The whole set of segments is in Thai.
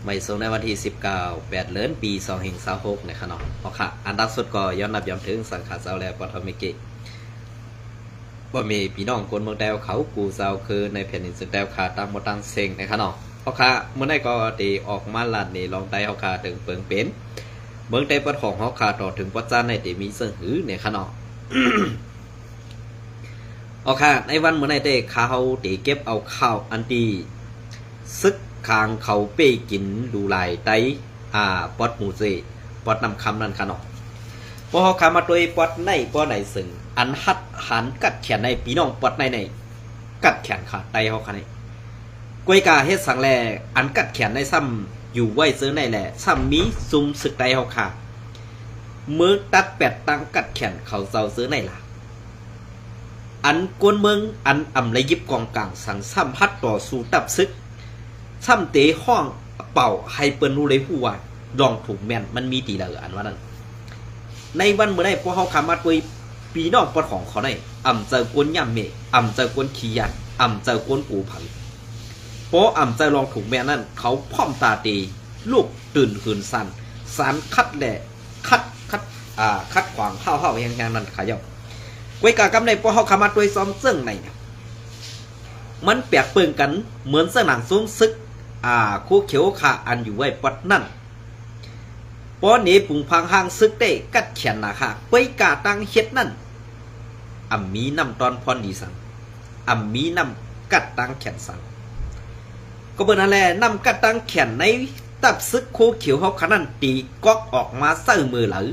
ไม่ส่งในวันที่19เดือนปี2026นะครับเนาะเพราะค่ะอันดับสุดก็ย้อนนับย้อนถึงสังขารเจ้าแล้วปฐมกิจว่ามีพี่น้องคนเมืองแดวเขากูเจ้าคือในแผ่นดินสุดแดวขาตั้งมาตั้งเซ็งนะครับเนาะเพราะค่ะเมื่อไหร่ก็ตีออกมาลัดนี่ลองได้เขาขาถึงเปิงเป็นเมืองใดปฐของเขาขาต่อถึงปัจจัยในตีมีเสื่อหือเนี่ยครับเนาะเอาค่ะในวันเมื่อไหร่เตะเขาตีเก็บเอาข้าวอันตีซึกคางเขาเป้กินดูลายไตปอดหมูเจปอดนำคำนั่นค่ะเนาะพอเขาขามาตัวปอดในปอดไหนซึ่งอันหัดหันกัดแขนในปีน้องปอดในกัดแขนขาไตเขาค่ะนี่กวยกาเฮ็ดสังแลอันกัดแขนในซ้ำอยู่ไว้ซื้อในแหละซ้ำมีซุ่มศึกไตเขาค่ะมือตัดแปดตังกัดแขนเขาเจ้าซื้อในล่ะอันกวนเมืองอันอ่ำเลยยิบกองกลางสั่งซ้ำพัดต่อสู่ตับซึกซ้ำเตะห้องเป่าให้เปิ้นรู้เลยผู้ว่าดองถูกแม่นมันมีตีเหลืออันว่านั้นในวันเมื่อได้พวกเขาขามาตัวปีนอกปอดของเขาได้อ่ำเจอกวนย่ำเมอ่ำเจอกวนขี้ยันอ่ำเจอกวนกูผังเพราะอ่ำเจอลองถูกแม่นั่นเขาพร้อมตาตีลูกตื่นหืนสั่นสารคัดแหละคัดขวางเข้าแหงๆนั่นขายกวยกากำในพวกเขาขามาตัวซ้อมเสื่องในมันแปลกเปิงกันเหมือนเสื้อหนังซุ้มซึกคู่เขียวขาอันอยู่ไว้ปัดนั่นป้อนี้ปุ่งพังห้างซึกได้กัดแขนนะค่ะไปกาตังเฮ็ดนั่นมีน้ำตอนพรดีสังมีน้ำกัดตังแขนสังก็เบิ่นนั่นแหละน้ำกัดตังแขนในตับซึกคู่เขียวเขาขนาดตีก๊อกออกมาใส่มือเหลือ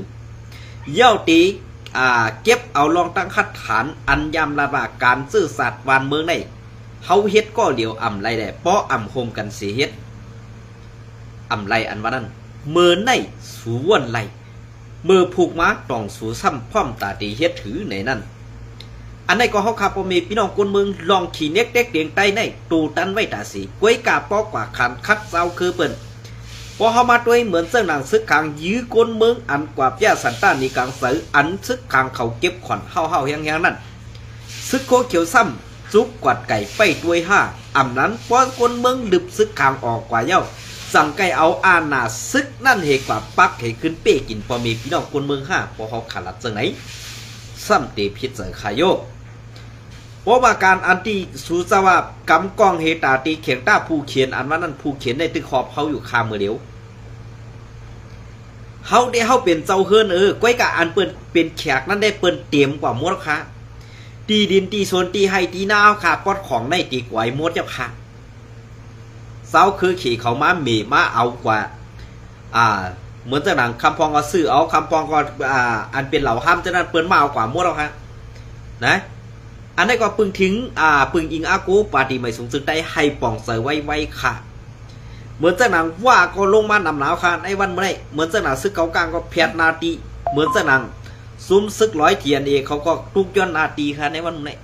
เย้าตีเก็บเอาลองตั้งคัดฐานอันยำระบาการซื่อสัตย์วานเมืองในเขาเฮ็ดก็เดียวไรแหละเพราะโฮมกันสีเฮ็ดไรอันว่านั้นเมื่อในสูวนไรเมื่อผูกม้าต้องสูซ้ำพร้อมตาตีเฮ็ดถือในนั้นอันไหนก็เขาขับมีพี่น้องคนเมืองลองขี่เน็กเด็กเดียงไตในตูตันไว้ตาสีกวยกาปอกกว่าขันคัดเจ้าคือเปิ้นพอเขามาด้วยเหมือนเสื้อหนังซึกขางยื้อก้นเมืองอันกว่าย่าสันต้านในกลางเสืออันซึกขางเขาเก็บขอนเฮาแห้งๆนั่นซึกโคเขียวซ้ำซุกกวาดไก่ไปด้วยนั้นป้อนคนเมืองดึบซึกขางออกกว่าเย้าสั่งไก่เอาหนาซึกนั่นเหกว่าปักให้ขึ้นเป้กินพอมีพี่น้องคนเมืองพอเขาขาดจังไหนซ้ำเตพิษเสขายโยเพราะว่าการอันที่สูสว่ากำกองเฮตาตีเขียงต้าผู้เขียนอันว่านั้นผู้เขียนในตึกขอบเขาอยู่คามือเดียวเขาได้เขาเป็นเจ้าเฮิรนก้อยกะอันเปิ้นเป็นแขกนั้นได้เปิ้นเตรียมกว่ามดค่ะตีดินตีโซนตีให้ตีหน้าค่ะปอดของในตีกวยมดเจ้าค่ะเสาคือขี่เขามาเมมาเอากว่าเหมือนจะหนังคำพองก็ซื้อเอาคำพองก็อันเป็นเหล่าห้ามจะนั้นเปิ้นมาเอากว่ามดเอาค่ะนะอันนี้ก็ปึงทิ้งปึงอิงอากูปาฏิไม่สูงสุดได้ให้ป่องเสยไว้ค่ะเหมือนจะหนังว่าก็ลงมานำหนาวค่ะในวันเมื่อไรเหมือนจะหนังซึกเกากลางก็เพียรนาตีเหมือนจะหนังซุ้มซึก100 เทียนเองเขาก็ทุกย้อนนาตีค่ะในวันนี้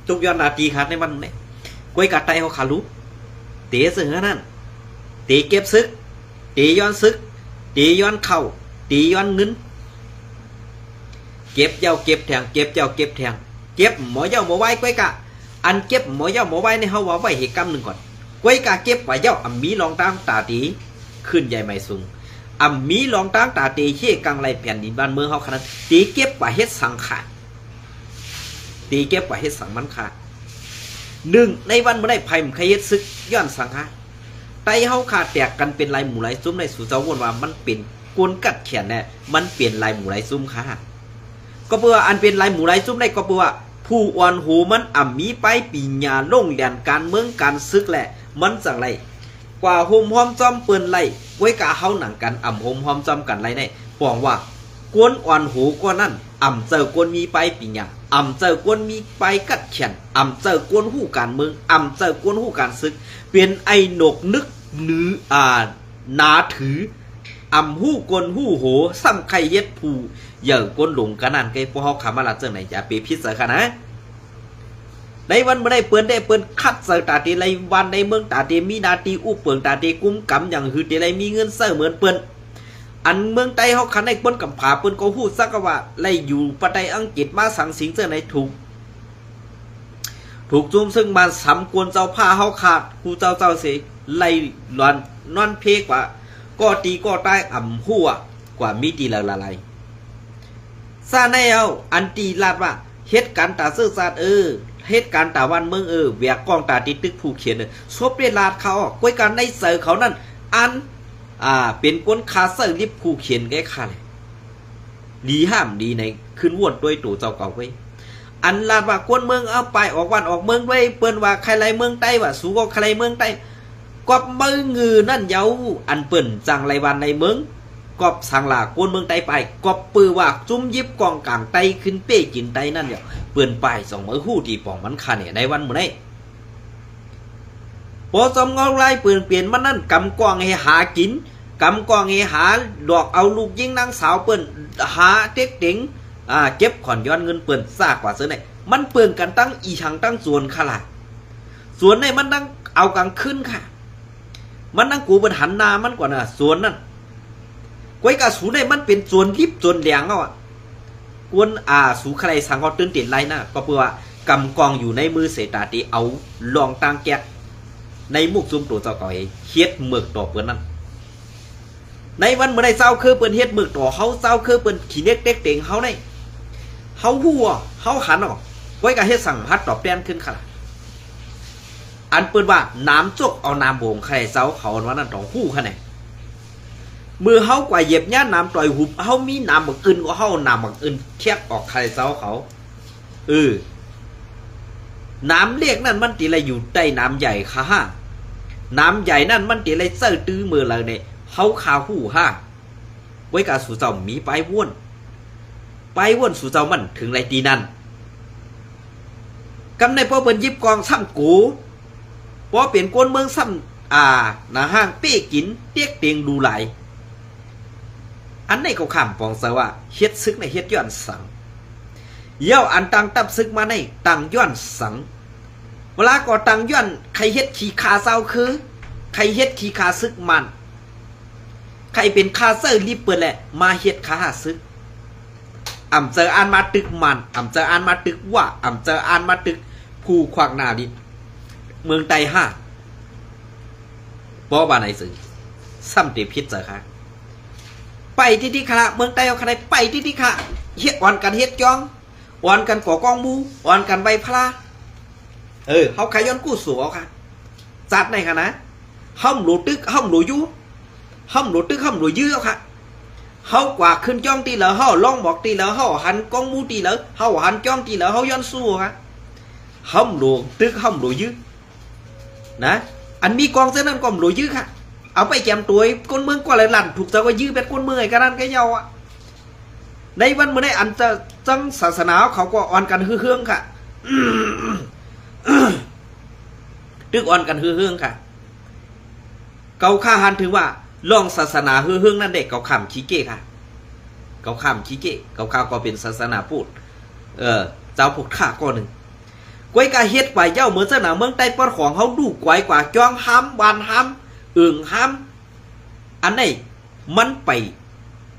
ทุกย้อนนาตีค่ะในวันนี้กวยกัดไตเขาขาลุเตะเสือนั่นเตะเก็บซึกเตะย้อนซึกเตะย้อนเข่าตีย้อนเงินเก็บเจ้าเก็บแทงเก็บเจ้าเก็บแทงเก็บหมอเจ้าหมอไว้กวยกะอันเก็บหมอเจ้าหมอไว้ในเขาว่าไว้เหตุกรรมหนึ่งก่อนกวยกะเก็บไว้เจ้ามีลองตั้งตาตีขึ้นใหญ่ไม่สูงมีลองตั้งตาตีเชี่ยกังไรแผ่นดินบ้านเมืองเขาขนาดตีเก็บไว้เฮ็ดสังขาดตีเก็บไว้เฮ็ดสังมันขาดหนึ่งในวันเมื่อได้ไพ่มขยัดซึกย้อนสังขาดไตเขาขาดแตกกันเป็นลายหมู่ลายซุ้มในสู่เจ้าวนว่ามันเป็นกวนกัดแขนเนี่ยมันเปลี่ยนลายหมู่ลายซุ้มค่ะก็เพื่ออันเป็นลายหมู่ลายซุ้มได้ก็เพื่อผู้อ่อนหูมันมีไปปีญาลงแดนการเมืองการซึกแหละมันสั่งไรกว่าโฮมหอมจอมเปิ้นไรไว้กะเฮาหนังกันโฮมหอมจอมกันไรเนี่ยบอกว่ากวนอ่อนหูก็นั่นเจอกวนมีไปปีญาเจอกวนมีไปกัดแขนเจอกวนหู้การเมืองเจอกวนหู้การซึกเปลี่ยนไอหนกนึกหรือนาถือหู้กลหู้โหซ้ำไข่เย็ดผู้เหยื่อกลหลงกันนั่นไกพวกเขาขามาละเจ้าไหนจะเปพิษเสค่ะนะในวันไม่ได้เปิ้นคัดเสตาตีไรวันในเมืองตาตีมีนาตีอุเปิงตาตีกุ้มกำอย่างหือตีไรมีเงินเสเหมือนเปิ้นอันเมืองไต้เขาขันในเปิ้นกับผาเปิ้นก็พูดสักว่าไรอยู่ประเทศอังกฤษมาสั่งสิงเจ้าไหนถูก ถูกจุ่มซึ่งมันสำกวนเจ้าผ้าเฮาขาดกูเจ้าเสไล่หลอนนอนเพกว่าก็ตีก็ตายอ่ำหัวกว่ามีตีละลายซาในเอาอันตีลาดว่าเหตุการณ์ตาซื่อสัตย์เหตุการณ์ตาวันเมืองแหวกกองตาติดตึกผู้เขียนซบเรียลาดเขาก้อยการในเสือเขานั่นอันเป็นกวนคาเซอร์ลิบผู้เขียนแก่ค่ะเลยดีห้ามดีในขึ้นวนด้วยตู่เจ้าเก่าไว้อันลาดว่ากวนเมืองเอาไปออกวันออกเมืองไว้เปิ้นว่าใครไรเมืองใต้ว่าสู้ก็ใครเมืองใต้กอบมือเงือนั่นเย้าอันเปิ้นจังไรวันในเมืองกอบสังลากวนเมืองใต้ไปกอบปือว่าจุ้มยิบกองกลางไตขึ้นเป้กินไตนั่นเย้าเปิ้นไปสองมือหู้ที่ป่องมันคันเนี่ยในวันมื้อนี้พอสมเงาไล่เปลี่ยนมันนั่นกำกองให้หากินกำกองให้หาดอกเอาลูกยิงนางสาวเปิ้นหาเต็กเต็งเก็บขอนย้อนเงินเปิ้นซากกว่าเสือไหนมันเปลืองกันตั้งอีชังตั้งส่วนค่ะล่ะส่วนในมันตั้งเอากลางขึ้นค่ะมันตั้งกูเป็นหันนามันกว่าน่ะส่วนนั่นก้อยกะสูในมันเป็นส่วนลิบส่วนเหลียงเอากวนสูใครสังก็ตื่นเต้นไรนะก็เพื่อว่ากำกองอยู่ในมือเสตาตีเอาลองตังแกะในมุกซุ่มตัวเจ้าก่อยเฮ็ดหมึกต่อเปิ้นนั่นในวันเมื่อใดเศร้าคือเปิ้นเฮ็ดหมึกต่อเฮาเศร้าคือเปิ้นขี้เน็กเต็กเต็งเฮาในเฮาหัวเฮาหันออกไว้กับเฮ็ดสั่งพัดตอบแทนขึ้นค่ะอันเปิ้นว่าน้ำจกเอาน้ำบ่งใครเศร้าเขาว่านั่นต้องหู้ค่ะไหนมือเฮากว่าเหยียบย่าน้ำต่อยหุบเฮามีน้ำบักอื่นก็เฮาน้ำบักอื่นเทียบออกใครเศร้าเขาน้ำเล็กนั่นมันตีอะไรอยู่ใต้น้ำใหญ่ค่ะน้ำใหญ่นั่นมันตีอะไรเสื้อตื้อมือเลยเนี่ยเฮาขาหู้ไว้กับสู่เจ้ามีไปว่นสู่เจ้ามันถึงไรตีนั่นกำในพ่อเปิ้นยิบกองซ้ำกูพอเปลี่ยนกวนเมืองซ้ำหน้าห้างเป้กินเตียกเตียงดูไหลอันในเขาขำปองเสว่าเฮ็ดซึกในเฮ็ดย้อนสังเย้าอันตังตับซึกมาในตังย้อนสังเวลาก่อตังย้อนใครเฮ็ดขี่ขาเศร้าคือใครเฮ็ดขี่ขาซึกมันใครเป็นคาเซอร์รีบเปิดแหละมาเฮ็ดขาซึกอ่ำเจออันมาตึกมันอ่ำเจออันมาตึกว่าอ่ำเจออันมาตึกผู้ขวางหน้าดิเมืองไต้ป้อบานไหนสึงซ้ำเตพิษเจอค่ะไปที่ค่ะเมืองไต้เอาใครไปที่ค่ะเฮ็ดอ่อนกันเฮ็ดจองอ่อนกันก่อกองมูอ่อนกันใบพลาเขาขย้อนกู้สู่เอาค่ะจัดในค่ะนะห้องหลูตึกห้องหลูยูห้องหลูตึกห้องหลูยื้อเอาค่ะเฮากว่าขึ้นจ้องตีเหลือเฮาล่องบอกตีเหลือเฮาหันกองมูตีเหลือเฮาหันจ้องตีเหลือเฮาย้อนสู้ครับห้องหลูตึกห้องหลูยื้อนะอันมีกองเส้นนั้นกองหลูยื้อค่ะเอาไปแจมตัวคนเมืองกว่าเลยหลั่นถูกเจ้าก็ยื้อเป็นคนเมืองไอ้กันนั่นก็เยาอ่ะในวันเมื่อได้อันจะจังศาสนาเขาก็อ่อนกันฮือๆค่ะตึกอ่อนกันฮือๆค่ะเกาข้าหันถึงว่าลองศาสนาเฮืองนั่นเด็กเกาขำขี้เก้ค่ะเกาขำขี้เก้เกาข้าวก็เป็นศาสนาพูดเจ้าพวกข้าก็หนึ่งกวยกาเฮ็ดกว่าเจ้าเหมือนศาสนาเมืองใต้ปอดของเขาดูกวยกว่าจ้องห้ำบานห้ำห้ำอันไหนมันไป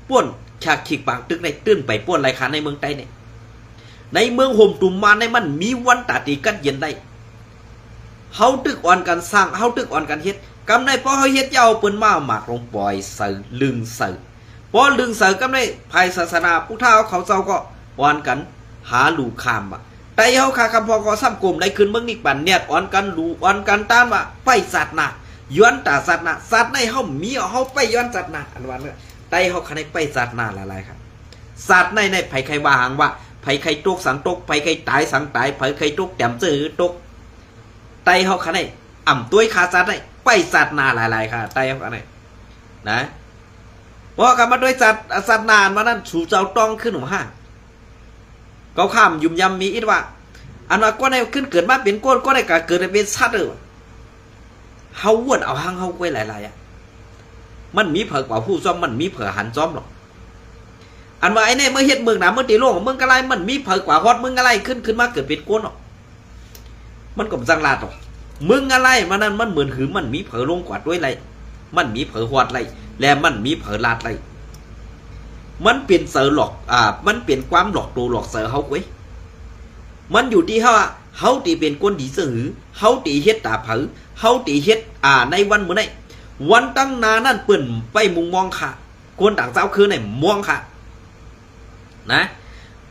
ป้วนฉากขีกปางตึกในตื้นไปป้วนไรขาในเมืองใต้เนี่ยในเมืองห่มตุ่มมาในมันมีวันตาตีกันเย็นได้เฮาตึกอ่อนกันสร้างเฮาตึกอ่อนกันเฮ็ดกำในพอเฮาเฮ็ดยาวเปิ้นมาหมากลงปล่อยเสือลึงเสือพอลึงเสือกำในภายศาสนาผู้เฒ่าเขาเจ้าก็อ่อนกันหาลูคามแต่เฮาคาคำพอก็ซ้ำกลมได้ขึ้นเมืองนี่ปั่นเนี่ยอ่อนกันลูอ่อนกันตามว่าไปสัตว์น่ะย้อนตาสัตว์น่ะสัตว์ในเฮามีเฮาไปย้อนสัตว์น่ะอันว่าเนี่ยแต่เฮาคันไปสัตว์น่ะหลายๆครับสัตว์ในไผใครว่าหางว่าไผใครตกสังตกไผใครตายสังตายไผใครตกแต้มจื้อตกแต่เฮาคันอ่ำตัวขาสัตว์ในไปสัตว์นาหลายๆค่ะไต้เขาอันไหนนะเพราะกันมาด้วยสัตว์นานมานั่นสู่เจ้าต้องขึ้นหัวห้าเขาข้ามยุ่มยำมีอิดว่าอันว่าก็ได้ขึ้นเกิดมาเป็นก้นก็ได้เกิดเป็นสัตว์เฮาวนเอาห้างเฮาไว้หลายๆมันมีเผือกกว่าผู้ซ้อมมันมีเผือกหันซ้อมหรอกอันว่าไอ้เนี่ยเมื่อเฮ็ดเมืองหนาเมื่อตีโลกเมืองกะไรมันมีเผือกกว่าฮอดเมืองอะไรขึ้นมาเกิดเป็นก้นหรอกมันก็จังลาดหรอกมึงอะไรมันนั่นมันเหมือนหือมันมีเผลอลงกว่าด้วยไรมันมีเผลอหอดไรแล้วมันมีเผลอลาดไรมันเปลี่ยนเสือหลอกมันเปลี่ยนความหลอกตัวหลอกเสือเขาเว้ยมันอยู่ที่ เฮาตีเป็นคนดีเสือหือเฮาตีเฮ็ดตาเผอเฮาตีเฮ็ดในวันมื้อไหนวันตั้งนานั่นเปิ้นไปมุงมองค่ะคนต่างเจ้าคือไหนมองค่ะนะ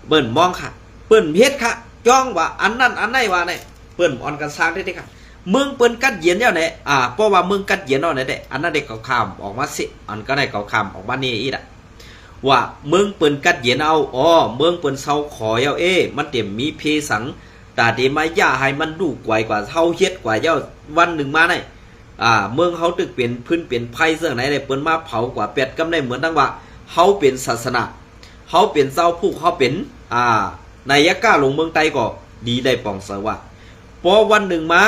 เปิ้นมองค่ะเปิ้นเฮ็ดค่ะจ้องว่าอันนั้นอันไหนว่าไหนเปิ้นอ่อนกันสร้างได้ค่ะเมืองเปิ้นกัดเย็นแล้วไหนเพราะว่าเมืองกัดเย็นเอาไหนได้อันนั้นเด็กเขาคำออกมาสิอันก็ได้เขาคำออกมานี่อีกอ่ะว่าเมืองเปิ้นกัดเย็นเอาเมืองเปิ้นเซาขอเอามันเต็มมีเพสังแต่เดี๋ยวมาย่าให้มันดูกว่าเฮาเฮ็ดกว่าเจ้าวันหนึ่งมาไหนเมืองเฮาตึกเปลี่ยนพื้นเปลี่ยนไพ่เสื้อไหนได้เปิ้นมาเผากว่าเป็ดกำได้เหมือนตั้งว่าเฮาเป็นศาสนาเฮาเป็นเจ้าผู้เฮาเป็นนายกล้าลงเมืองไต้ก็ดีได้ปองเสว่าพอวันหนึ่งมา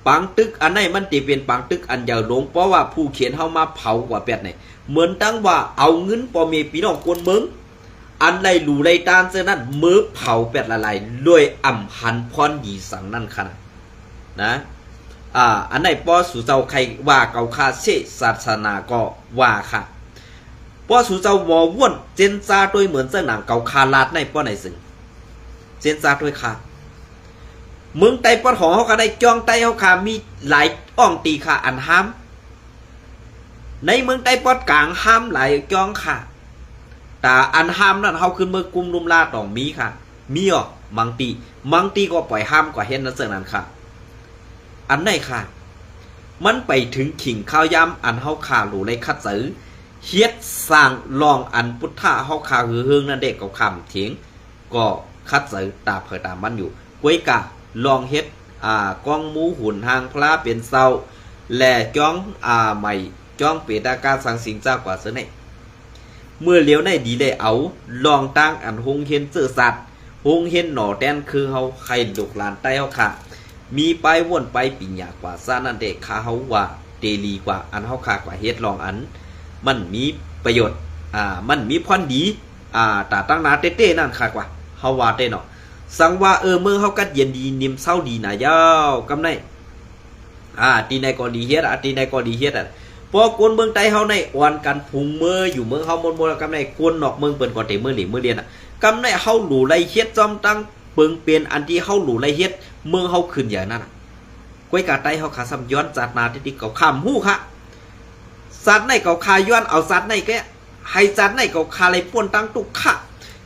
ปังตึกอันไหนมันตีเป็นปังตึกอันยาวลงเพราะว่าผู้เขียนเฮามาเผากว่าเป็ดเนี่ยเหมือนตั้งว่าเอาเงินพอมีพี่น้องคนเมืองอันไรหลู่ไรตานเสื้อนั้นมือเผาเป็ดละลายด้วยอ่ำพันพรดีสังนั่นขนาดนะอันไหนป้อสู่เจ้าใครว่าเกาคาเสศาสนาก็ว่าค่ะป้อสู่เจ้าวอว่นเจนซาด้วยเหมือนเสื้อหนังเกาคาลาดในป้อไหนซึ่งเจนซาด้วยค่ะเมืองไต้ป้อหอเขาก็ได้จองไต้เขาค่ะมีหลายอ่องตีค่ะอันห้ามในเมืองไต้ป้อกลางห้ามหลายจองค่ะแต่อันห้ามนั่นเขาขึ้นเมื่อกุมนุมลาต้องมีค่ะมีมังตีก็ปล่อยห้ามกว่าเห็นนั่นเสื้อนั้นค่ะอันไหนค่ะมันไปถึงขิงข้าวยำอันเฮาขาหลูในคัดซื้อเฮ็ดสร้างลองอันพุทธะเฮาขาหือเฮืองนั่นเด็กกับคำเถียงก็คัดซื้อตาเผยตามมันอยู่ก้วยกะลองเฮ็ดกองหมูหุ่นทางพระเป็นเศร้าแหล่จ้องใหม่จ้องเปตาการสังสิงเจ้ากว่าเสน่เมื่อเลี้ยวในดีได้เอาลองตั้งอันหงเห็นเสือสัตว์หงเห็นหน่อแดนคือเฮาใครดุกหลานใต้เฮาค่ะมีไปว่นไปปิญญากว่าซานันเด็กขาเฮาว่าเตลีกว่าอันเฮาขากว่าเฮ็ดลองอันมันมีประโยชน์มันมีพรดีแต่ตั้งนาเต้ๆนั่นขากว่าเฮาว่าเต้เนาะสังว่าเมืองเฮากัดเย็นดีนิ่มเศร้าดีน่ะยาวกำไนตีในก็ดีเฮ็ดตีในก็ดีเฮ็ดพอคนเมืองใต้เฮาในอ่อนกันพุงเมื่ออยู่เมืองเฮามนๆกำไนคนนอกเมืองเปิ้นก็เตมื้อหลีมื้อเรียนกำไนเฮาหลู่ไรเฮ็ดจอมตั้งเปิงเปลี่ยนอันที่เฮาหลู่ไรเฮ็ดเมืองเฮาขึ้นอย่างนั้นก้วยกาไต้เฮาขาซ้ำย้อนจัดนาที่เก่าข้ามหู้ค่ะสัตว์ในเก่าคาย้อนเอาสัตว์ในแกให้สัตว์ในเก่าคาเลยป่วนตั้งตุกค่ะ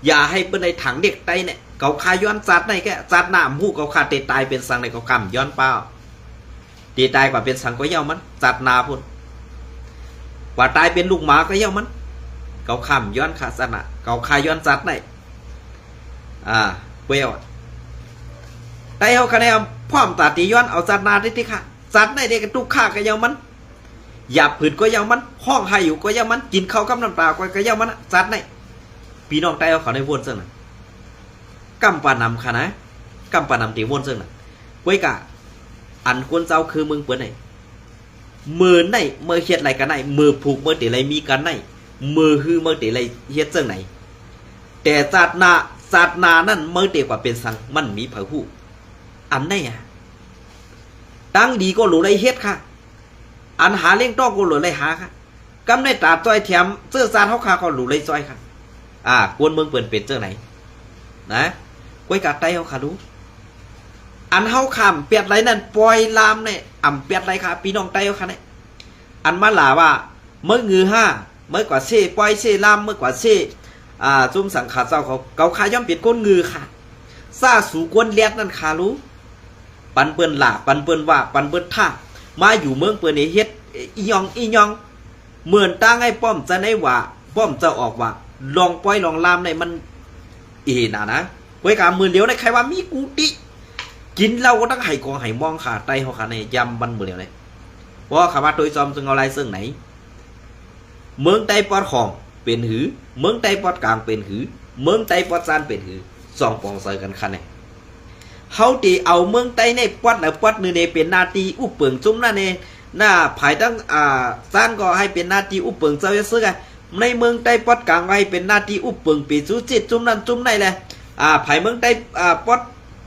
อย่าให้เปิ้นในถังเด็กไต้เนี่ยเก่าคาย้อนสัตว์ในแกสัตว์หน้าหู้เก่าคาเตตายเป็นสังในเก่าข้ามย้อนเปล่าเตตายกว่าเป็นสังก็เย้ามันสัตว์นาพุ่นกว่าตายเป็นลูกหมาก็เย้ามันเก่าข้ามย้อนขาสัตว์น่ะเก่าคาย้อนสัตว์ในเวลไต้เฮาคะแนนพร้อมตาตีย้อนเอาสัตว์นาที่ค่ะสัตว์ในเด็กตุกฆ่าก็เย้ามันหยาบผืนก็เย้ามันห้องให้อยู่ก็เย้ามันกินข้าวกับน้ำเปล่าก็เย้ามันสัตว์ในพี่น้องไต้เฮาเขาในวนซึ่งน่ะกำปานำค่ะนะกำปานำตีวนซึ่งน่ะไว้กะอันควรเจ้าคือมึงเปิ้นไหนมือไหนมือเฮ็ดอะไรกันไหนมือผูกมือตีอะไรมีกันไหนมือฮือมือตีอะไรเฮ็ดซึ่งไหนแต่สัตว์นานั่นเมื่อเตียกว่าเป็นสังมันมีเผาหูอันไหนตั้งดีก็หลุดไรเฮ็ดค่ะอันหาเลี้ยงต้องก็หลุดไรหาค่ะกำในตาจอยแถมเสื้อซานเขาขาก็หลุดไรจอยค่ะกวนเมืองเปิ่นเป็นเจ้าไหนนะก้วยกาไต้เขาขาดูอันเขาขำเปียดไรนั่นปล่อยลามเนี่ยเปียดไรค่ะพี่น้องไต้เขาค่ะเนี่ยอันมาหลาว่าเมื่อเงือห้าเมื่อกว่าเซ่ปล่อยเซ่ลามเมื่อกว่าเซ่จุ่มสังขาเจ้าเขาเกาขาย่อมเปลี่ยนก้นงือค่ะซาสู่กวนเลียดนั่นขารู้ปันเปิ้นหล่าปันเปิ้นว่าปันเปิ้นท่ามาอยู่เมืองเปิ้นเฮ็ดอียองเหมือนตั้งให้ป้อมจะได้ว่าป้อมจะออกว่าลองปล่อยลองลามในมันนะไว้กามือเลี้ยวในใครว่ามีกูติกินเราก็ต้องให้กองให้มองขาไตเขาขาในยำบันมือเลี้ยวเลยเพราะขาว่าโดยซอมซึ่งเอาลายซึ่งไหนเมืองไต้ปอดของเป็นหือเมืองไต้ปอดกลางเป็นหือเมืองไต้ปอดซานเป็นหือสองปองใส่กันคันเนี่ยเขาตีเอาเมืองไต้ในปอดแล้วปอดนึงเนี่ยเป็นนาทีอุปเปิงจุ้มนั่นเองหน้าภายตั้งซานก็ให้เป็นนาทีอุปเปิงเจ้าซื้อกันในเมืองไต้ปอดกลางให้เป็นนาทีอุปเปิงปีจุจิตจุ้มนั่นจุ้มในแหละภายเมืองไต้ปอด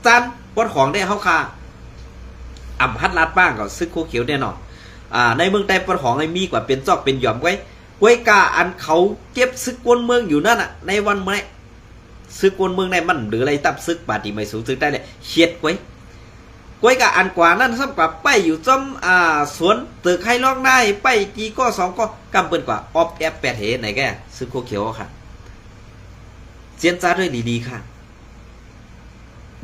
ซานปอดของได้เขาคาฮัดลาดบ้างก็ซึกโคเขียวแน่นอนในเมืองไต้ปอดของให้มีกว่าเป็นจอกเป็นหย่อมไว้กาอันเขาเก็บซึกวนเมืองอยู่นั่นในวันเมื่อ ซึกวนเมืองในมันหรืออะไรตับซึกปาติไม่สูงซึกได้เลยเฉียดไว้กับอันกว่านั้นซ้ำกับไปอยู่จอมสวนตึกให้ลอกได้ไปกี่ก็สองก็กำเปินกว่าออฟแอปแปดเหไหนแกซึกโคเขียวค่ะเจียนจ้าด้วยดีๆค่ะ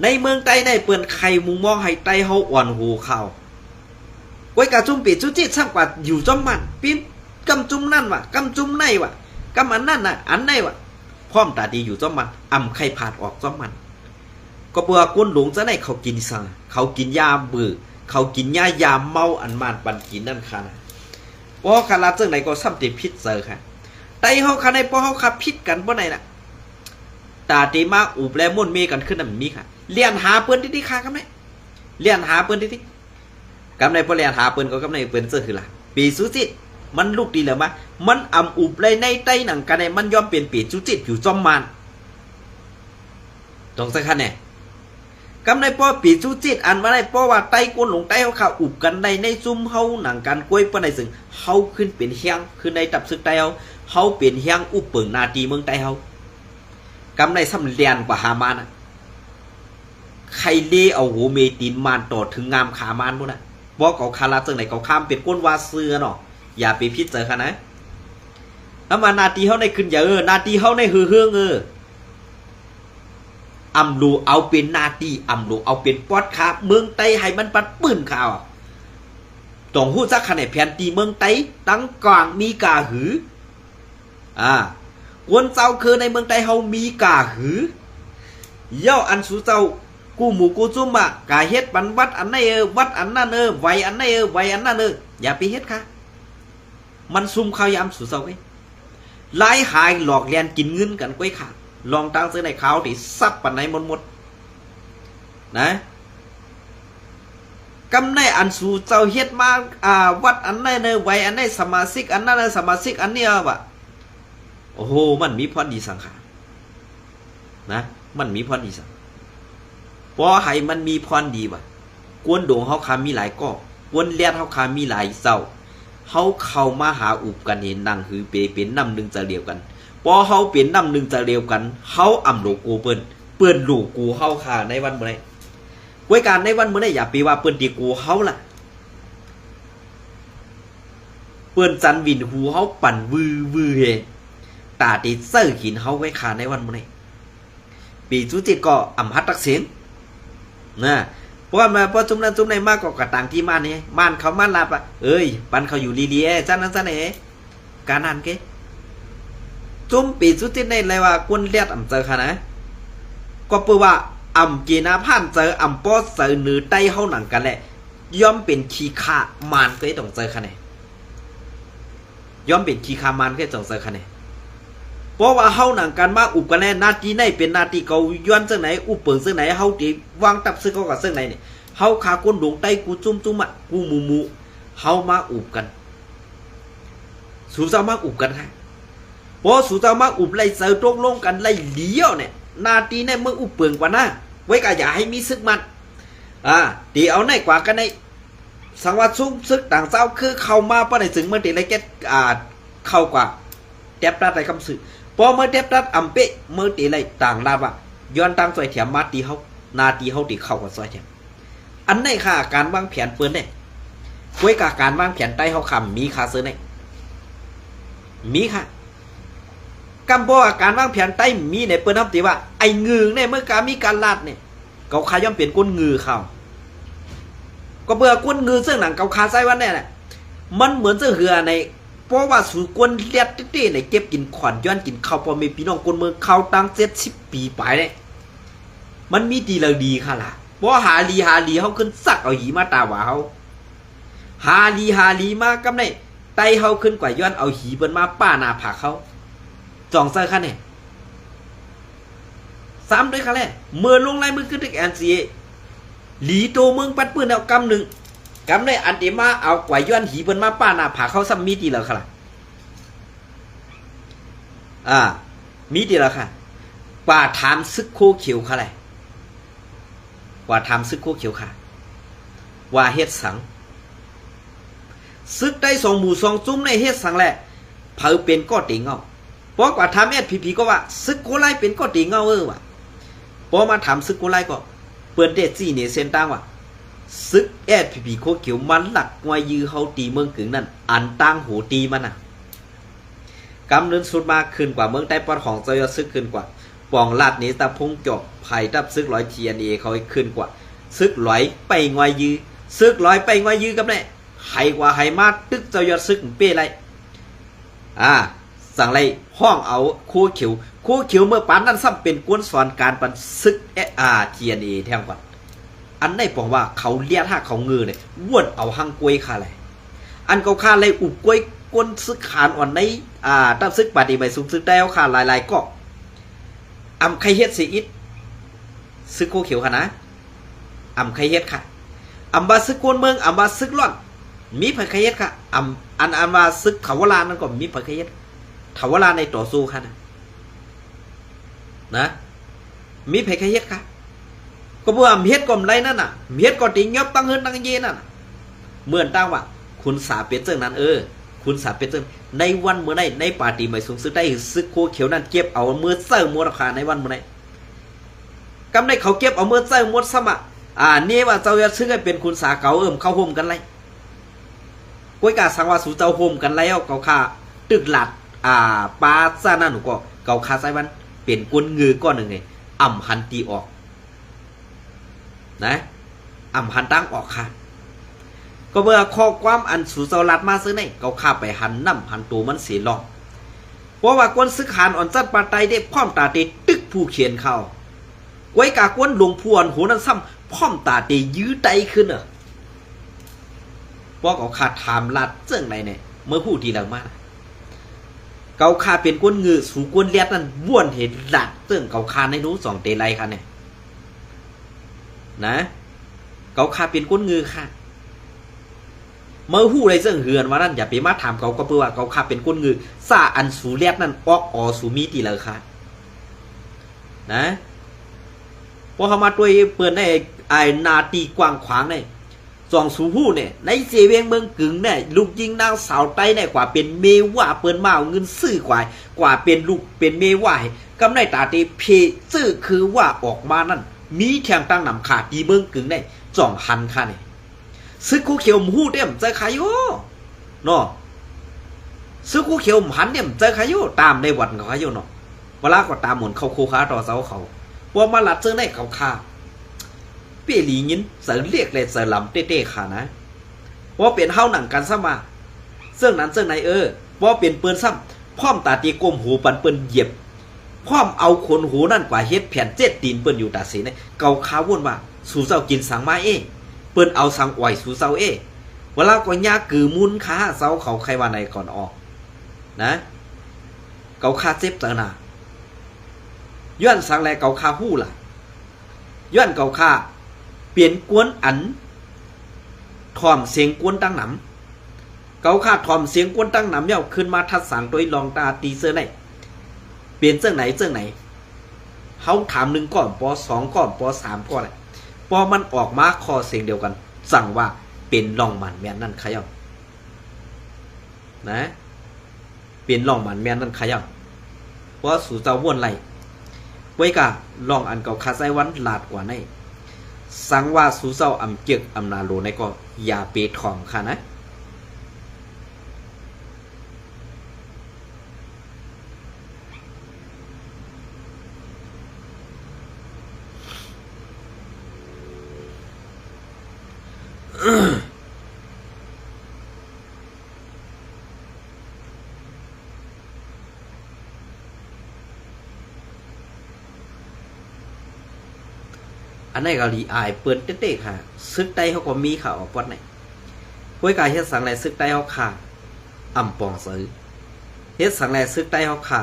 ในเมืองไต้ในเปิ่นไข่มุงมองให้ไต้เฮาอ่อนหูข่าวไว้กับจุ่มปีจุจิตซ้ำกว่าอยู่จอมมันปิ๊บกำจุ่มนั่นวะกำจุ่มในวะกำอันนั่นน่ะอันในวะพร้อมตาดีอยู่จอมมันอ่ำไข่ผาดออกจอมมันก็เบื่อก้นหลงจะได้เขากินซาเขากินยาเบื่อเขากินยาเมาอันมันปันกินนั่นค่ะนะเพราะคาราเจ้าไหนก็ซ้ำติพิษเจอค่ะไต้เฮาค่ะในเพราะเฮาขับพิษกันเพราะไหนน่ะตาตีมาอุบและมุ่นเมกันขึ้นนั่นมีค่ะเลียนหาเปิ้นที่ค่ะกำไรเลียนหาเปิ้นที่กำไรพอเลียนหาเปิ้นก็กำไรเปิ้นเจอคือละปีสุจิตมันลูกดีเหรอมะมันอ่ำอุบเลยในไต้หนังกันในมันยอมเปลี่ยนปีสุจิตอยู่จอมมันตรงสักขั้นเนี่ยกำในป้อปีจูจิตอันมาได้ป้อว่าไต้กวนหลงไต้เขาข่าวอุบกันในซุ่มเฮาหนังกันกล้วยป้อในซึ่งเฮาขึ้นเป็นเฮียงคือในตับซึกไต้เฮาเป็นเฮียงอุบเปิงนาตีเมืองไต้เฮากำในซ้ำเลียนกว่าหามานะใครเล่เอาโหเมตินมานต่อถึงงามขามานพวกน่ะบอกเขาคาราจังไหนเขาข้ามเป็นก้นวาเสือเนาะอย่าไปพิจารณานะถ้ามานาตีเฮาในขึ้นอย่านาตีเฮาในฮือเฮืองอำลูเอาเป็นนาตีอำลูเอาเป็นปอดขาเมืองไต้ให้มันปัดปืนข่าวต้องหู้จักขนาดแผนตีเมืองไต้ตั้งกลางมีกาหือกวนเจ้าคือในเมืองไต้เฮามีกาหือย่ออันสูเจ้ากูหมูกูจุ่มกาเฮ็ดปันวัดอันไหนวัดอันนั้นไว้อันไหนไว้อันนั้นอย่าไปเฮ็ดค่ะมันซุ่มข้าวยามสูเจ้าไว้ไล่หายหลอกเลียนกินเงินกันก้อยขาลองตั้งซื้อในเขาที่ซับปันไหนหมดนะกำในอันสู่เจ้าเฮ็ดมาวัดอันไหนเนไว้อันไหนสมาชิกอันนั้นสมาชิกอันนี้วะโอ้โหมันมีพรดีสังขารนะมันมีพรดีสังพอให้มันมีพรดีวะกวนดงเขาขามีหลายก้อกวนเลียดเขาขามีหลายเจ้าเขาเข้ามาหาอุบกันเห็นนั่งหือเปเป็นน้ำหนึ่งจะเดียวกันพอเขาเปลี่ยนน้ำหนึ่งจะเร็วกันเขาอ่ำโลกูเปิ้นโลกูเขาค่ะในวันเมื่อไรไว้การในวันเมื่อไรอย่าปีว่าเปิ้นตีกูเขาล่ะเปิ้นจันวินหูเขาปั่นวือเฮตาตีเสื้อขินเขาไว้ขาในวันเมื่อไรปีจุจิตก็อ่ำฮัดตักเสียงนะเพราะว่ามาพอจุ่มนั้นจุ่มในมากกว่ากระต่างที่ม่านนี่ม่านเขาม่านลาบปันเขาอยู่ลีๆจ้านั้นจ้าไหนการนั่นเกจุ่มปีสุดที่ในเลยว่ากวนเลียดอ่ำเจอค่ะนะก็เพื่อว่าอ่ำกีนาผ่านเจออ่ำป้อเจอเนื้อไตเฮาหนังกันแหละย่อมเป็นขีขามานก็ต้องเจอค่ะเนี่ยย่อมเป็นขีขามานก็ต้องเจอค่ะเนี่ยเพราะว่าเฮาหนังกันมาอุบกันแน่นาทีไหนเป็นนาทีเกาย้อนเสื้อไหนอุบเปิงเสื้อไหนเฮาตีวางตับเสื้อเขากับเสื้อไหนเนี่ยเฮาขาก้นดวงไตกูจุ่มกูหมูเฮามาอุบกันสู่เจ้ามาอุบกันค่ะพอสู่เจ้ามาอุบไล่เสือตกลงกันไล่เลี้ยวเนี่ยนาทีในเมืองอุบเปิงกว่านะไว้ก็อย่าให้มีซึกมันตีเอาในกว่ากันในสังวัตซุ่มซึกต่างเจ้าคือเข้ามาป้าในถึงเมื่อตีไรแกเข้ากว่าเต็บรัดไรคำสื่อพอเมื่อเต็บรัดอ่ำเป๊ะเมื่อตีไรต่างลาบย้อนตั้งซอยแถมมาตีเขานาทีเขาตีเข้ากับซอยแถมอันในค่ะการวางแผนเปิ้นเนี่ยไว้กับการวางแผนใต้เขาคำมีขาเสือเนี่ยมีค่ะกำบอกการวางแผนใต้มีในเปิ้นทับตีว่าไอ้งือเนี่ยเมื่อการมีการลาดเนี่ยเขาขย่อมเปลี่ยนก้นงือเขาก็เบื่อก้นงือซึ่งหนังเขาคาไส้วันเนี่ยแหละมันเหมือนเสื้อเหือในเพราะว่าสู่ก้นเลียดตี้ในเก็บกินขวัญย้อนกินข้าวพอมีพี่น้องคนเมืองเขาตั้ง70 ปีไปเนี่ยมันมีดีเลยดีค่ะล่ะเพราะหาลีเขาขึ้นสักเอาหีมาตาว่าเขาหาลีมากำในไตเขาขึ้นกว่าย้อนเอาหีเปิ้นมาป้านาผาเขาจองเซอร์ค่ะเนี่ยซ้ำด้วยค่ะแหละเมื่อลงไล่มือขึ้นถึงแอนซีหลีโตเมืองปัดปืนเอากำหนึ่งกำในอันเดมาเอากว่าย้อนหีเปิ้นมาป้านาผาเขาซ้ำมีดีแล้วค่ะมีดีแล้วค่ะป่าถามซึกโคเขียวค่ะแหละว่าทำซึกโคเขียวค่ะว่าเฮ็ดสังซึกได้2 หมู่ 2 จุ้มในเฮ็ดสังแหละเผาเป็นก็ตีเงาเพราะว่าทำเอ็ดผีก็ว่าซึกโคไล่เป็นก็ตีเงาว่ะ พอมาถามซึกกูไล่ก็เปิ้นเดจี้เนี่ยเส้นตั้งว่าซึกแอดพีโคเขียวมันหลักงวยยื้อเฮาตีเมืองกึ่งนั่นอันตั้งหูตีมันน่ะกำเนินสุดมาขึ้นกว่าเมืองใต้ปอดของเจ้ายอดซึกขึ้นกว่าปองลาดนี้ตาพงจบไผ่ตับซึกร้อยทีNAเขาให้ขึ้นกว่าซึกร้อยไปงวยยื้อซึกร้อยไปงวยยื้อกับเนี่ยให้กว่าให้มาตึกเจ้ายอดซึกเป้ไรสั่งไรห้องเอาคู่เขียวเมื่อปานนั้นซ้ำเป็นกวนสอนการปันซึกTNA แทงก่อนอันได้บอกว่าเขาเลี้ยท่าเขาเงือเนี่ยวนเอาหังกล้วยคาเลยอันเขาคาเลยอุบกล้วยกวนซึกขานอ่อนในตับซึกปฏิบัติสูงซึกได้เอาคาหลายก็อำใครเฮ็ดสิอิดซึกคู่เขียวค่ะนะอำใครเฮ็ดค่ะอำบาซึกกวนเมืองอำบาซึกล่อนมีไผใครเฮ็ดค่ะอันว่าซึกเขาวลานั่นก็มีไผใครเฮ็ดเขาวลาในต่อสู้ค่ะนะมีไผใครเฮ็ดค่ะก็บ่เฮ็ดก่อมไรนั่นน่ะเฮ็ดก่อติงยบตั้งเฮินตั้งเยนั่นเหมือนตั้งว่าคุณสาเป็ดเจิงนั้นคุณสาเป็ดเจิงในวันเมื่อใดในปาร์ตี้ใหม่สูงสุดได้ซึกโคเขียวนั่นเก็บเอาเมื่อเซิงหมดราคาในวันเมื่อใดกำได้เขาเก็บเอาเมื่อเซิงหมดสมะนี่ว่าเจ้าจะซื้อให้เป็นคุณสาเก่าเข้าโฮมกันไรก้อยกาสังว่าสู่เจ้าโฮมกันแล้วเก่าค่าตึกหลัดปาซ่านั่นหนูก็เก่าค่าไซวันเป็นกวนงือก้อนหนึ่งไงหันตีออกนะหันตั้งออกค่ะก็เมื่อข้อความอันสู่เจ้าลัดมาซื้อในเก่าค่าไปหันน้ำหันตัวมันเสียลองเพราะว่ากวนซึกหานอ่อนจัดปาไตได้พร้อมตาเตตึกผู้เขียนเข้าก้อยกากวนหลวงพวนหัวนั้นซ้ำพร้อมตาเตยื้อไตขึ้นเพราะเขาขาดถามลัดเจ้งไหนเนี่ยเมื่อผู้ทีหลังมาเกาคาเป็นก้นงือสู่ก้นเลียดนั่นบ้วนเห็นหลัดเติ้งเกาคาในนู้สองเตไลค่ะเนี่ยนะเกาคาเป็นก้นงือค่ะเมื่อหู้ไรเจ้งเหือนว่านั่นอย่าไปมาถามเกาก็เพื่อว่าเกาคาเป็นก้นงือซาอันสู่เลียดนั่นออกสู่มีตีเลยค่ะนะพอเขามาตัวเปิดในนาตีกว้างขวางเนี่ยสองสูหู้เนี่ยในเซเวียงเมืองกึ่งเนี่ยลูกยิงนางสาวไต้เนี่ยกว่าเป็นเมว่าเปิ้นมาเอาเงินซื้อกว่าเป็นลูกเป็นเมว่ากำไรตาเตเพซื้อคือว่าออกมานั่นมีแข่งตั้งนำขาดดีเมืองกึ่งเนี่ยจ่องหันค่ะเนี่ยซื้อคู่เขียวหู้เต็มใจขายโย่เนาะซื้อคู่เขียวหันเต็มใจขายโย่ตามในวันเขาขายโย่เนาะเวลาก็ตามหมุนเขาโคค้าต่อเสาเขาว่ามาหลัดซื้อในเขาค่าเปรียินเสริเรียกเลยเสริลำเต้ๆค่ะนะว่าเป็นเฮาหนังกันซะมาเสื่องนั้นเสื่องไหนว่าเป็นเปิ้นซ้ำพร้อมตาตีก้มหูปันเปิ้นเหยียบพร้อมเอาขนหูนั่นกว่าเฮ็ดแผ่นเจ็ดตีนเปิ้นอยู่ตาสีเนี่ยเกาขาวุ่นว่าสู่เจ้ากินสังมาเปิ้นเอาสังอ่อยสู่เจ้าเวลาก็ยากือมุนขาเจ้าเขาใครว่าในก่อนออกนะเกาขาเจ็บเตอหนาย้อนสังแลเกาขาหู้ล่ะย้อนเกาขาเปลี่ยนกวนอันถอมเสียงกวนตั้งหนำเกาขาถอมเสียงกวนตั้งหนำเนี่ยขึ้นมาทัดสังโดยลองตาตีเสื้อไหนเปลี่ยนเสื้อไหนเขาถาม1ก่อนป2ก่อนป3ก่อนพอมันออกมาคอเสียงเดียวกันสั่งว่าเป็นลองมันแม่นนั่นขย่ำนะเป็นลองมันแม่นนั่นขย่ำเพราะสู่เจ้าว่นไหลไว้กะลองอันเก่าคาไซวันลาดกว่าในสังว่าสู่เจ้าอำเกียกอำนาโลในก็อย่าเปทองค่ะนะอันนี้ก็รีอายเปิดเต้ๆค่ะซึกใต้เขาก็มีข่าวออกวัดไหนห้วยกายเฮ็ดสังแลซึกใต้เขาค่ะปองซื้อเฮ็ดสังแลซึกใต้เขาค่ะ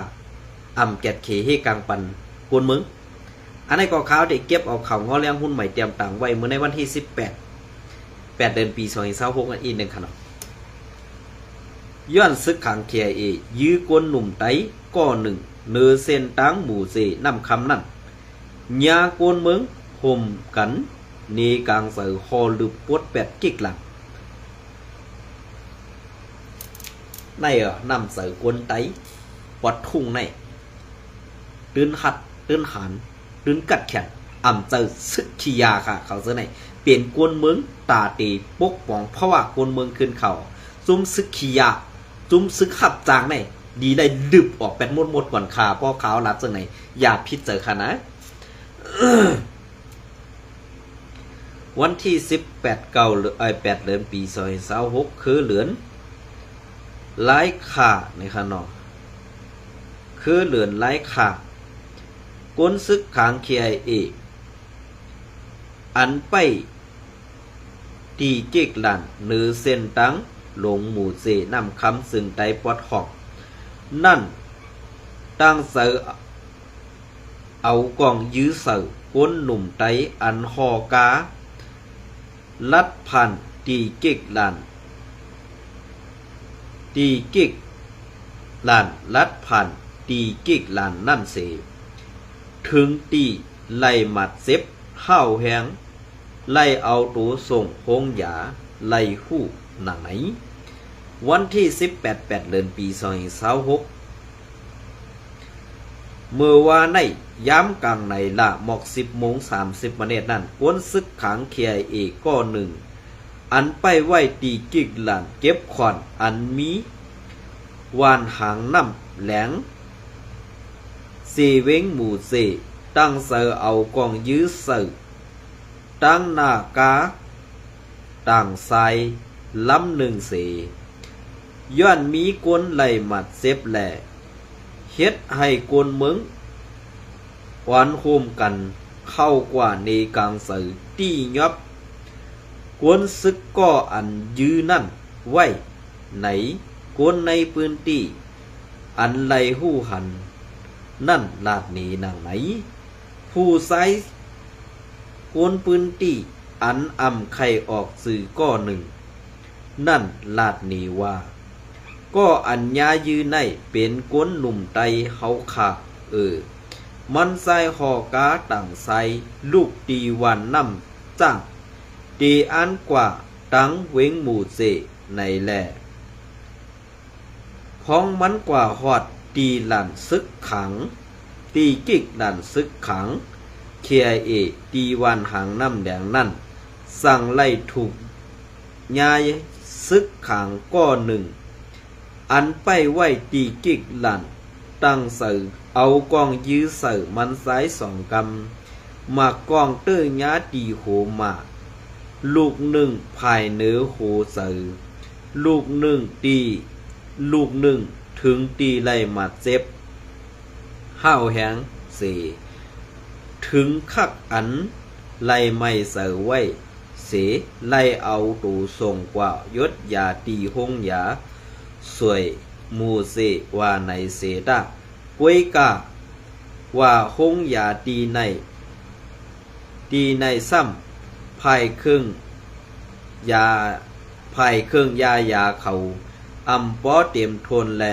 แกดเขเฮกังปันกวนมึงอันนี้ก็ข่าวได้เก็บเอาข่าวงอเลี้ยงหุ้นใหม่เตรียมต่างไว้เมื่อในวันที่18 เดือนปี2026อีก1ขนาดย้อนซึกขัง KIA ยื้อกวนหนุ่มไต้ก้อ1เนื้อเส้นตังหมู่เสนำคำนั่นยากวนมึงห่มกันนีกลางเสือฮอลือปวดแปดกิกหลังในนำเสือกวนไตปวดทุ่งในตื่นหัน ดึงกัดแขนอ่ำเจอซึกขียาค่ะเขาเจอไหนเปลี่ยนกวนเมืองตาตีปกป้องเพราะว่ากวนเมืองขึ้นเขาจุ้มซึกขียาจุ้มซึกขับจางไหนดีได้ดึบออกเป็นหมดก่อนขาพ่อเขารับจังไหนอย่าพิจเจอค่ะนะ วันที่18เก้า8เดือนปี2026คือเหลือนหลายค่าในค่ะเนาะคือเหลือนหลายค่ากวนซึกขาง KIA อันไปตีเจกหลันหรือเส้นตังหลงหมู่เจนำคำซึ่งไตปอดหอกนั่นตั้งเสือเอากองยื้อเสือก้นหนุ่มไตอันหอกาลัดพันตีเจกหลันตีเจกหลันลัดพันตีเจกหลันนั่นเสถึงตีไล่หมัดเซ็บห้าวแหงไล่เอาตัวส่งโฮงหยาไล่หู้หนังไหนวันที่18เดือนปี2026เมื่อวานในย้ำกลางในละหมอก10:30นั่นกวนซึกขัง KIA ก็หนึ่งอันไปไว้ตีกิกหลานเก็บขวัญอันมีวานหางน้ำแหลงเสเวงหมู่เสตั้งเสือเอากองยื้อเสือตั้งหน้ากาต่างไซลำหนึ่งเสย้อนมีกวนไหลหมัดเซฟแหล่เฮ็ดให้กวนเมืองหวานโฮมกันเข้ากว่าในกลางเสือตี้ยับกวนซึกก็อันยื้อนั่นไว้ไหนกวนในพื้นที่อันไหลหู้หันนั่นลาดหนีนางไหนผู้ไซกวนพื้นที่อันอ่ำไข่ออกสื่อก็หนึ่งนั่นลาดหนีว่าก็อัญญายืนในเป็นกวนหนุ่มไตเฮาขามันใส่หอกาต่างใส่ลูกตีวันน้ำจ้างตีอันกว่าตั้งเวงหมู่เจในแหล่พ้องมันกว่าหอดตีหลันซึกขังตีกิกหลันซึกขัง KIA ตีวันหางน้ำแดงนั่นสั่งไล่ถูกย้ายซึกขังก็หนึ่งอันไปไว้ตีกิกหลันตั้งเสือเอากองยื้อเสือมันซ้าย2 กำมากองเตื้อยาตีโหมาลูกหนึ่งภายเนื้อโหเสือลูกหนึ่งตีลูกหนึ่งถึงตีไล่มาเจ็บห้าวแหงเสถึงคักอันไล่ไม่เสือไว้เสไล่เอาตูส่งกว่ายศยาตีหงยาสวยมูเสว่าในเสดากวยกาว่าหงยาตีในซ้ำภายเครื่องยาเขาอำป้อเต็มทนแล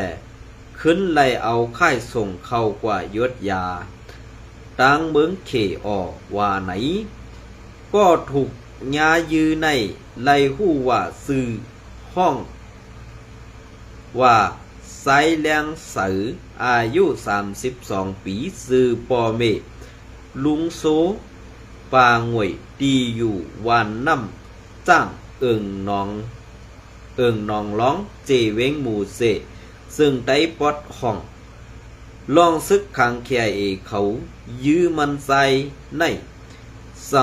ขึ้นไล่เอาค่ายส่งเข้ากว่ายศยาตั้งเมืองเขออกว่าไหนก็ถูกยายือในไล่หู้ว่าซื้อห้องว่าไซแรงเสืออายุ32 ปีซื้อปอเมลุงโซปางหวยตีอยู่วันน้ำจ้างเอิงนองร้องเจเวงหมู่เสซึ่งได้ปอดห้องลองซึกขัง KIA เขายื้อมันใจในส่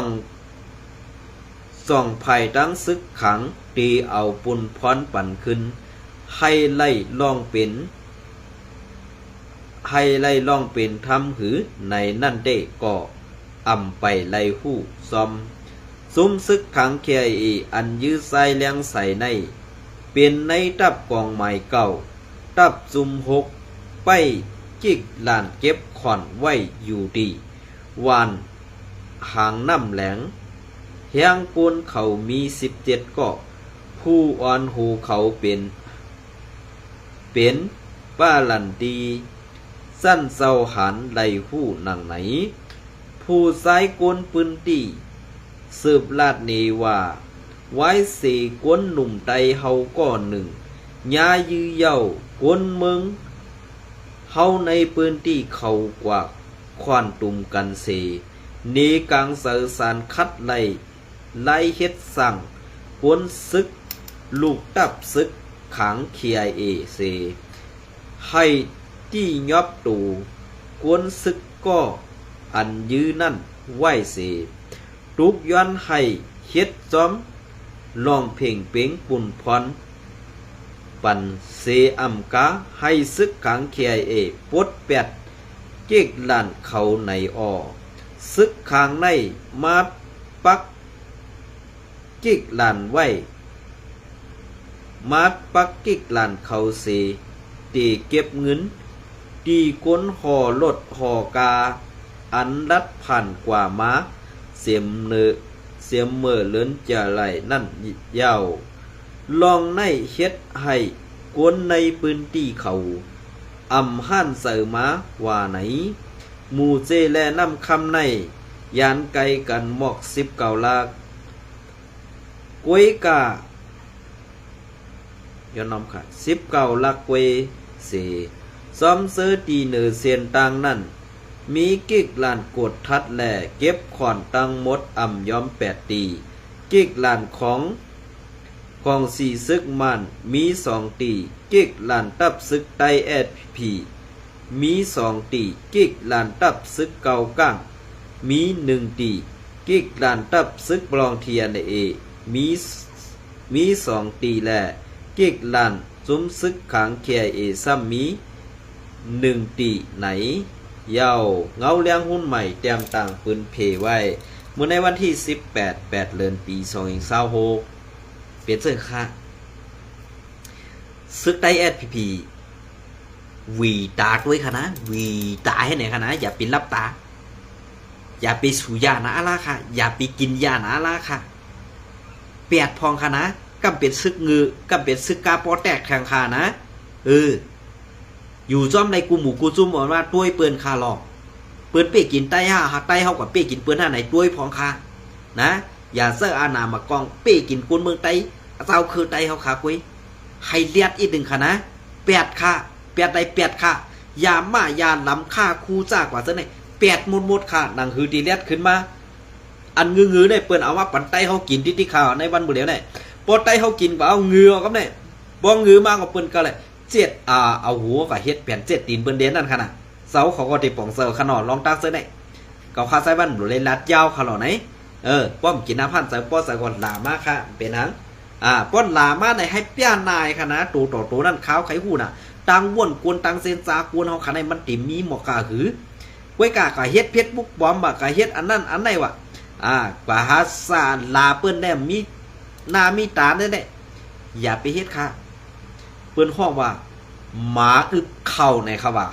องภายตั้งซึกขังตีเอาปุ่นพรปั่นขึ้นให้ไล่ลองเป็นทำหือในนั่นได้ก็อ่ำไปไล่หู้ซอมซุ้มซึกขัง KIA อันยื้อใส่แรงใส่ในเป็นในตับกองไม้เก่าตับซุม6ไปจิกลานเก็บขอนไว้อยู่ดีวานหางน้ำแหลงแหงปูนเขามี17ก็ผู้อ่อนหูเขาเป็นป้าลันตีสั้นเศร้าหันไหลหู้หนังไหนผู้ซ้ายกวนปืนตีสืบลาดเนว่าไว้เสกวนหนุ่มไตเฮาก็หนึ่งยายื้อเย้ากวนเมืองเฮาในปืนตีเขากว่า ควานตุมกันเสนีกังเสอสารคัดไล่เฮ็ดสั่งกวนซึกลูกตับซึกขัง KIA เสให้ที่ยอบตูกวนซึกก็อันยื้อนั่นไหวเสทุกย้อนให้เฮ็ดจอมลองเพ่งเป่งปุ่นพรปันเสอำกาให้ซึกขัง KIA ปดแปดเก๊กลานเขาในออซึกข้างในมาปักเก๊กลานไว้มาปักเก๊กลานเขาเสตีเก็บเงินตีก้นห่อรถห่อกาอันรัดผ่านกว่าม้าเสียมเมื่อเลินจะไหลนั่นยาวลองในเฮ็ดให้กวนในพื้นที่เขาอำห้านเสือมาว่าไหนหมู่เจแลนำคำในยานไกลกันหมอก19 ลากกวยกาย้อนน้ำค่ะ19 ลักเวเสซ้อมเสือตีเหนือเสียนตังนั่นมีกิกลานกดทัดแหล่เก็บขอนตังหมดอ่ำย้อม8 ตีกิกลานของสี่ซึกมันมี2 ตีกิกลานตับซึกไตแอดพีมี2 ตีกิกลานตับซึกเกาก้างมี1 ตีกิกลานตับซึกบลองเทียนเอมี2 ตีแหล่กิกลานซุ้มซึกขัง KIA ซ้ำมี1 ตีไหนยาวเงาเลี้ยงหุ้นใหม่เตรียมต่างปืนเพไว้เมื่อในวันที่18 เดือนปี2026เปลี่ยนเสื้อค่ะซึกไตแอดพีวีตาด้วยค่ะนะวีตาให้ไหนค่ะนะอย่าไปรับตาอย่าไปสูยานะอะไรค่ะอย่าไปกินยานะอะไรค่ะเปียดพองค่ะนะกำเป็นซึกงือกำเป็นซึกกาปอแตกแข่งค่ะนะอยู่จ้อมในกูหมูกูจุ่มบอกว่าต้วยเปือนคาหลอกเปือนเป้กินไต้ห้าหักไต้เฮากับเป้กินเปือนห้าไหนต้วยพองคานะอย่าเสื้ออาณามากองเป้กินกุนเมืองไต้เจ้าคือไต้เฮาขากุ้ยให้เลียดอีก1 ค่ะนะ8 ค่ะ8 ได้ 8 ค่ะยามา ยาล้ำค่าคู่จากกว่าซะไหน8 หมดค่ะนังคือดีเลียดขึ้นมาอันงือได้เปิ้นเอาว่าปันไต้เฮากินที่ข่าวในวันบุเรียวได้ปอไต้เฮากินก็เอางือกับได้บ่งือมากกว่าเปิ้นก็เลยเอาหัวกับเฮ็ดแผ่น7 ตีนเปิ้นเด่นนั่นค่ะนะเสาเขาก็ติป่องเซอขนอดลองตักเสื้อได้เกาคาไซบ้านบุเลยลัดยาวขลอไหนป้อมกินน้ำพันใส่ป้อใส่ก่อนหลามาค่ะเป็นหังป้อนหลามาในให้เปี้ยนายค่ะนะตัวต่อตัวนั่นขาวไข่หูน่ะตังว่นกวนตังเซนจากวนเฮาค่ะในมันติมีหมอกกาหือไว้กะเฮ็ดเพชรบุกบอมบ่กะเฮ็ดอันนั้นอันไหนวะกว่าหาสารลาเปิ้นได้มีหน้ามีตาได้อย่าไปเฮ็ดค่ะเปิ้นฮ้องว่าหมาอึบเข้าในค่ะว่า